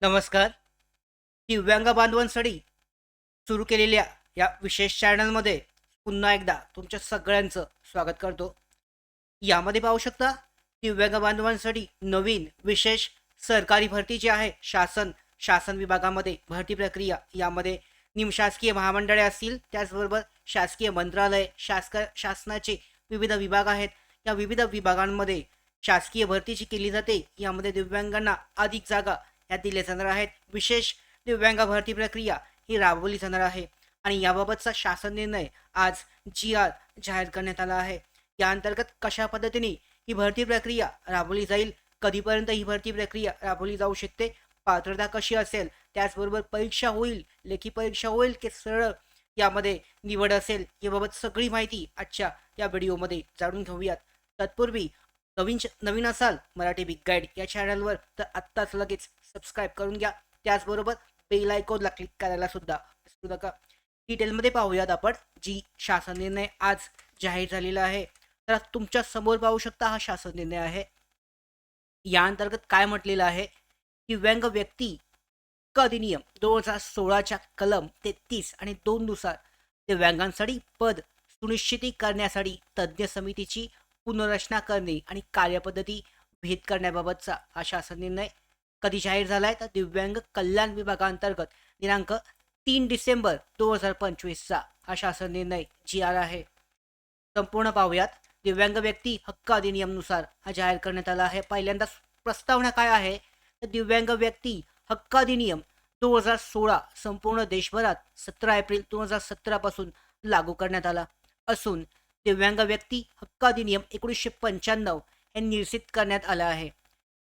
नमस्कार. दिव्यांग बांधवांसाठी सुरू केलेल्या या विशेष चॅनलमध्ये पुन्हा एकदा तुमच्या सगळ्यांचं स्वागत करतो. यामध्ये पाहू शकता दिव्यांग बांधवांसाठी नवीन विशेष सरकारी भरती जी आहे शासन विभागामध्ये भरती प्रक्रिया यामध्ये निमशासकीय महामंडळे असतील, त्याचबरोबर शासकीय मंत्रालय, शासनाचे विविध विभाग आहेत. या विविध विभागांमध्ये शासकीय भरती जी केली जाते यामध्ये दिव्यांगांना अधिक जागा या दिल्या जाणार आहेत. विशेष दिव्यांग भरती प्रक्रिया ही राबवली जाणार आहे आणि याबाबतचा शासन निर्णय आज जी जाहीर करण्यात आला आहे. या अंतर्गत कशा पद्धतीने ही भरती प्रक्रिया राबवली जाईल, कधीपर्यंत ही भरती प्रक्रिया राबवली जाऊ शकते, पात्रता कशी असेल, त्याचबरोबर परीक्षा होईल, लेखी परीक्षा होईल की सरळ यामध्ये निवड असेल, याबाबत सगळी माहिती आजच्या या व्हिडिओमध्ये जाणून घेऊयात. तत्पूर्वी नवीन असाल मराठी बिग गाईड या चॅनलवर तर आत्ताच लगेच सबस्क्राईब करून घ्या. त्याचबरोबर बेल आयकॉनला क्लिक करायला सुद्धा विसरू नका. डिटेलमध्ये पाहूयात आपण जी शासन निर्णय आज जाहीर झालेला आहे. तर तुमच्या समोर पाहू शकता हा शासन निर्णय आहे. या अंतर्गत काय म्हटलेलं आहे, दिव्यांग व्यक्ती हक्क अधिनियम 2016च्या कलम 33 आणि 2 नुसार दिव्यांगांसाठी पद सुनिश्चित करण्यासाठी तज्ज्ञ समितीची पुनर्रचना करणे आणि कार्यपद्धती भेद करण्याबाबतचा हा शासन निर्णय कधी जाहीर झालाय तर दिव्यांग कल्याण विभागांतर्गत दिनांक 3 डिसेंबर 2025चा हा शासन निर्णय जी आर आहे. संपूर्ण पाहूयात. दिव्यांग व्यक्ती हक्क अधिनियमनुसार हा जाहीर करण्यात आला आहे. पहिल्यांदा प्रस्तावना काय आहे तर दिव्यांग व्यक्ती हक्क अधिनियम 2016 संपूर्ण देशभरात 17 एप्रिल 2017 पासून लागू करण्यात आला असून दिव्यांग व्यक्ती हक्क अधिनियम 1995 हे निश्चित करण्यात आलं आहे.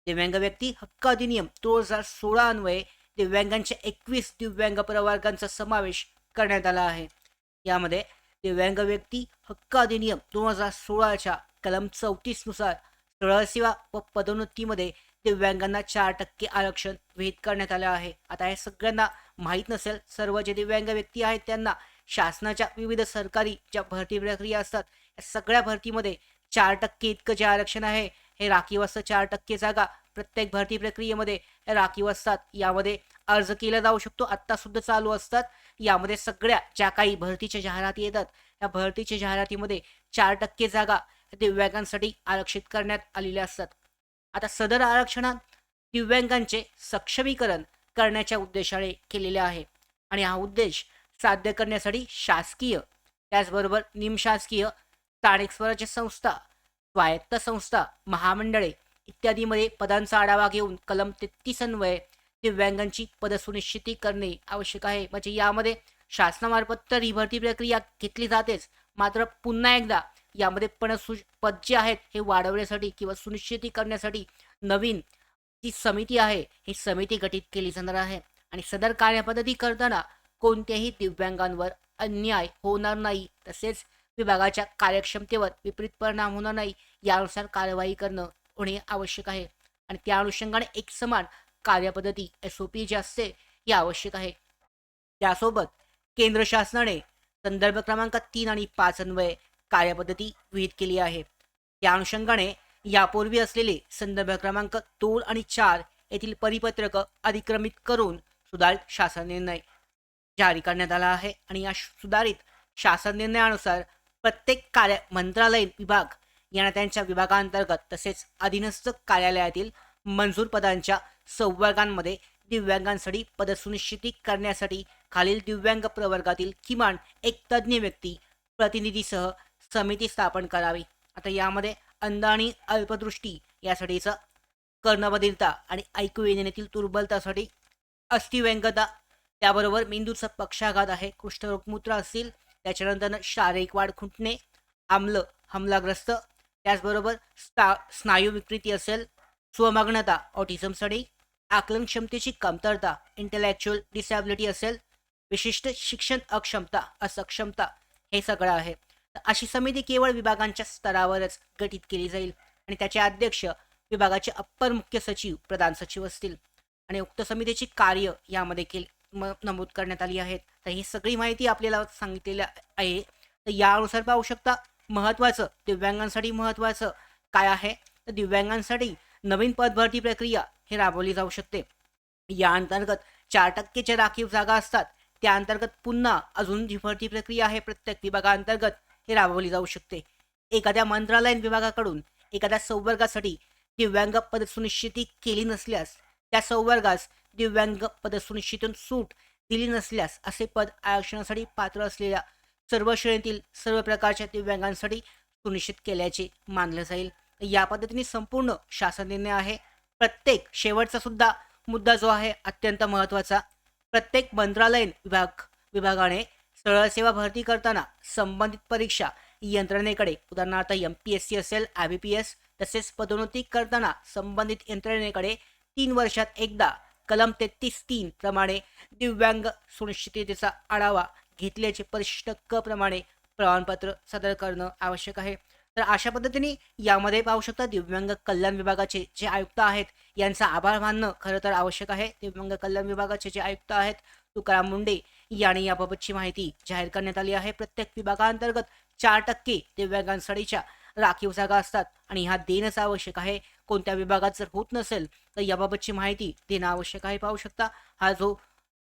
दिव्यांग व्यक्ती हक्क अधिनियम 2016 अन्वये दिव्यांगांच्या 21 दिव्यांग प्रवर्गांचा समावेश करण्यात आला आहे. यामध्ये दिव्यांग व्यक्ती हक्क अधिनियम 2016च्या कलम 34 नुसार सरळ सेवा व पदोन्नतीमध्ये दिव्यांगांना 4% आरक्षण विहित करण्यात आलं आहे. आता हे सगळ्यांना माहीत नसेल, सर्व जे दिव्यांग व्यक्ती आहेत त्यांना शासनाच्या विविध सरकारी ज्या भरती प्रक्रिया असतात या सगळ्या भरतीमध्ये 4% इतकं जे आरक्षण आहे हे राखीव असतं. 4% जागा प्रत्येक भरती प्रक्रियेमध्ये राखीव असतात. यामध्ये अर्ज केला जाऊ शकतो, आत्ता सुद्धा चालू असतात. यामध्ये सगळ्या ज्या काही भरतीच्या जाहिराती येतात या भरतीच्या जाहिरातीमध्ये 4% जागा दिव्यांगांसाठी आरक्षित करण्यात आलेल्या असतात. आता सदर आरक्षणात दिव्यांगांचे सक्षमीकरण करण्याच्या उद्देशाने केलेले आहे आणि हा उद्देश साध्य करण्यासाठी शासकीय, त्याचबरोबर निमशासकीय, स्थानिक स्वराज्य संस्था, स्वायत्त संस्था, महामंडळे इत्यादीमध्ये पदांचा आढावा घेऊन कलम 33 अन्वये दिव्यांगांची पद सुनिश्चिती करणे आवश्यक आहे. म्हणजे यामध्ये शासनामार्फत तर ही भरती प्रक्रिया घेतली जातेच, मात्र पुन्हा एकदा यामध्ये पद जे आहेत हे वाढवण्यासाठी किंवा सुनिश्चिती करण्यासाठी नवीन जी समिती आहे ही समिती गठीत केली जाणार आहे आणि सदर कार्यपद्धती करताना कोणत्याही दिव्यांगांवर अन्याय होणार नाही, तसेच विभागाच्या कार्यक्षमतेवर विपरीत परिणाम होणार नाही यानुसार कारवाई करणं होणे आवश्यक आहे आणि त्या अनुषंगाने एक समान कार्यपद्धती SOP जी असते ही आवश्यक आहे. त्यासोबत केंद्र शासनाने संदर्भ क्रमांक 3 आणि 5 अन्वये कार्यपद्धती विहित केली आहे. त्या अनुषंगाने यापूर्वी असलेले संदर्भ क्रमांक 2 आणि 4 येथील परिपत्रक अधिक्रमित करून सुधारित शासन निर्णय जारी करण्यात आला आहे आणि या सुधारित शासन निर्णयानुसार प्रत्येक मंत्रालयीन विभाग यांना त्यांच्या विभागांतर्गत तसेच अधीनस्थ कार्यालयातील मंजूर पदांच्या संवर्गांमध्ये दिव्यांगांसाठी पद सुनिश्चिती करण्यासाठी खालील दिव्यांग प्रवर्गातील किमान एक तज्ज्ञ व्यक्ती प्रतिनिधीसह समिती स्थापन करावी. आता यामध्ये अंध आणि अल्पदृष्टी यासाठीचा कर्णबधिरता आणि ऐकू येण्यातील दुर्बलतासाठी अस्थिव्यंगता, त्याबरोबर मेंदूचा पक्षाघात आहे, कुष्ठरोग असतील, त्याच्यानंतर शारीरिक वाढ खुंटणे, हमलाग्रस्त, त्याचबरोबर स्नायू विकृती असेल, स्वमग्नता, ऑटिझमसाठी, आकलन क्षमतेची कमतरता, इंटेलेक्च्युअल डिसॅबिलिटी असेल, विशिष्ट शिक्षण अक्षमता, असक्षमता, हे सगळं आहे. अशी समिती केवळ विभागांच्या स्तरावरच गठीत केली जाईल आणि त्याचे अध्यक्ष विभागाचे अप्पर मुख्य सचिव, प्रधान सचिव असतील आणि उक्त समितीची कार्य यामध्ये नमूद करण्यात आली आहेत. तर ही सगळी माहिती आपल्याला सांगितलेली आहे. तर यानुसार पाहू शकता महत्त्वाचं दिव्यांगांसाठी महत्त्वाचं काय आहे तर दिव्यांगांसाठी नवीन पद भरती प्रक्रिया हे राबवली जाऊ शकते. या अंतर्गत 4% ज्या राखीव जागा असतात त्या अंतर्गत पुन्हा अजून जी भरती प्रक्रिया आहे प्रत्येक विभागाअंतर्गत हे राबवली जाऊ शकते. एखाद्या मंत्रालयीन विभागाकडून एखाद्या संवर्गासाठी दिव्यांग पद सुनिश्चिती केली नसल्यास त्या संवर्गास दिव्यांग पद सुनिश्चितीतून सूट दिली नसल्यास असे पद आरक्षणासाठी पात्र असलेल्या सर्व श्रेणीतील सर्व प्रकारच्या दिव्यांगांसाठी सुनिश्चित केल्याचे मानले जाईल. या पद्धतीने संपूर्ण शासन निर्णय आहे. प्रत्येक शेवटचा सुद्धा मुद्दा जो आहे अत्यंत महत्त्वाचा, प्रत्येक मंत्रालयीन विभागाने सरळ सेवा भरती करताना संबंधित परीक्षा यंत्रणेकडे उदाहरणार्थ MPSC असेल, IBPS तसेच पदोन्नती करताना संबंधित यंत्रणेकडे 3 वर्षात एकदा कलम 33(3) प्रमाणे दिव्यांग सुनिश्चिततेचा आढावा घेतल्याचे परिशिष्ट क प्रमाणे प्रमाणपत्र सादर करणं आवश्यक आहे. तर अशा पद्धतीने यामध्ये पाहू शकता दिव्यांग कल्याण विभागाचे जे आयुक्त आहेत यांचा आभार मानणं खरं तर आवश्यक आहे. दिव्यांग कल्याण विभागाचे जे आयुक्त आहेत तुकाराम मुंडे यांनी याबाबतची माहिती जाहीर करण्यात आली आहे. प्रत्येक विभागाअंतर्गत 4% दिव्यांगांसाठीच्या राखीव जागा असतात आणि ह्या देणंच आवश्यक आहे. कोणत्या विभागात जर होत नसेल तर याबाबतची माहिती देणं आवश्यक आहे. पाहू शकता हा जो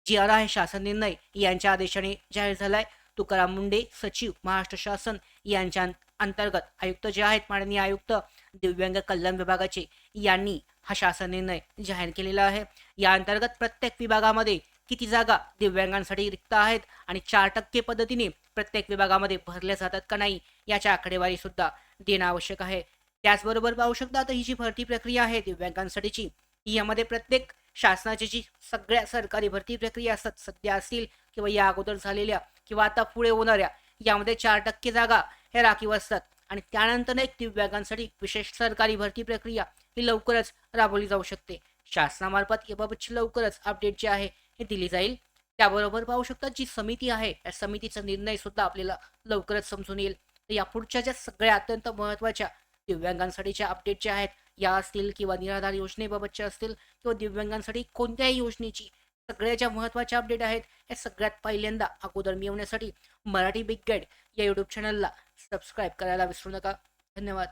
GR आहे शासन निर्णय यांच्या आदेशाने जाहीर झालाय. तुकाराम मुंडे सचिव महाराष्ट्र शासन यांच्या अंतर्गत आयुक्त जे आहेत माननीय आयुक्त दिव्यांग कल्याण विभागाचे यांनी हा शासन निर्णय जाहीर केलेला आहे. या अंतर्गत प्रत्येक विभागामध्ये किती जागा दिव्यांगांसाठी रिक्त आहेत आणि 4% पद्धतीने प्रत्येक विभागामध्ये भरल्या जातात का नाही याच्या आकडेवारी सुद्धा देणं आवश्यक आहे. त्याचबरोबर पाहू शकता आता ही जी भरती प्रक्रिया आहे दिव्यांगांसाठीची यामध्ये प्रत्येक शासनाची जी सगळ्या सरकारी भरती प्रक्रिया असतात सध्या असतील किंवा या अगोदर झालेल्या किंवा आता पुढे होणाऱ्या यामध्ये 4% जागा हे राखीव असतात आणि त्यानंतर एक दिव्यांगांसाठी विशेष सरकारी भरती प्रक्रिया ही लवकरच राबवली जाऊ शकते. शासनामार्फत याबाबतची लवकरच अपडेट जे आहे हे दिली जाईल. त्याबरोबर पाहू शकता जी समिती आहे या समितीचा निर्णय सुद्धा आपल्याला लवकरच समजून येईल. तर या पुढच्या ज्या सगळ्या अत्यंत महत्त्वाच्या दिव्यांगांसाठीच्या अपडेट ज्या आहेत या असतील किंवा निराधार योजनेबाबतच्या असतील किंवा दिव्यांगांसाठी कोणत्याही योजनेची सगळ्या ज्या महत्त्वाच्या अपडेट आहेत या सगळ्यात पहिल्यांदा अगोदर मिळवण्यासाठी मराठी बिग गाईड या यूट्यूब चॅनलला सबस्क्राईब करायला विसरू नका. धन्यवाद.